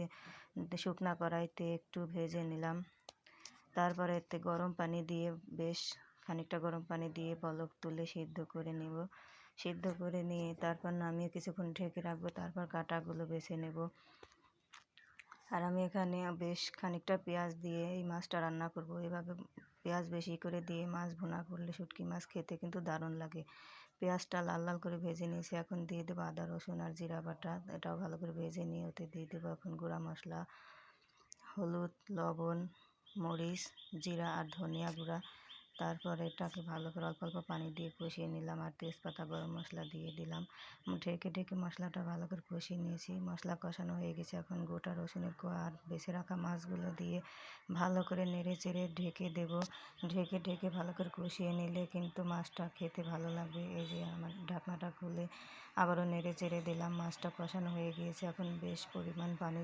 কড়াইতে শুকনা কড়াইতে একটু ভেজে নিলাম। তারপরে এতে গরম পানি দিয়ে বেশ খানিকটা গরম পানি দিয়ে বলক তুলে সিদ্ধ করে নেব। সিদ্ধ করে নিয়ে তারপর নামিয়ে কিছুক্ষণ ঢেকে রাখবো। তারপর কাঁটাগুলো বেছে নেব। আর আমি এখানে বেশ খানিকটা পেঁয়াজ দিয়ে এই মাছটা রান্না করব। এভাবে পেঁয়াজ বেশি করে দিয়ে মাছ ভুনা করলে শুটকি মাছ খেতে কিন্তু দারুণ লাগে। পেঁয়াজটা লাল লাল করে ভেজে নিয়েছি। এখন দিয়ে দেবো আদা রসুন আর জিরা বাটা। এটাও ভালো করে ভেজে নিয়ে ওতে দিয়ে দেবো এখন গুঁড়া মশলা, হলুদ, লবণ, মরিচ, জিরা আর ধনিয়া গুঁড়া। তারপর এটাকে ভালো করে অল্প অল্প পানি দিয়ে কষিয়ে নিলাম আর তেজপাতা গরম মশলা দিয়ে দিলাম। ঢেকে ঢেকে মশলাটা ভালো করে কষিয়ে নিয়েছি। মশলা কষানো হয়ে গেছে। এখন গোটা রসুনের কোয়া আর বেছে রাখা মাছগুলো দিয়ে ভালো করে নেড়ে চেড়ে ঢেকে দেব। ঢেকে ঢেকে ভালো করে কষিয়ে নিলে কিন্তু মাছটা খেতে ভালো লাগবে। এই যে আমার ঢাকনাটা খুলে আবারও নেড়ে চেড়ে দিলাম। মাছটা কষানো হয়ে গিয়েছে। এখন বেশ পরিমাণ পানি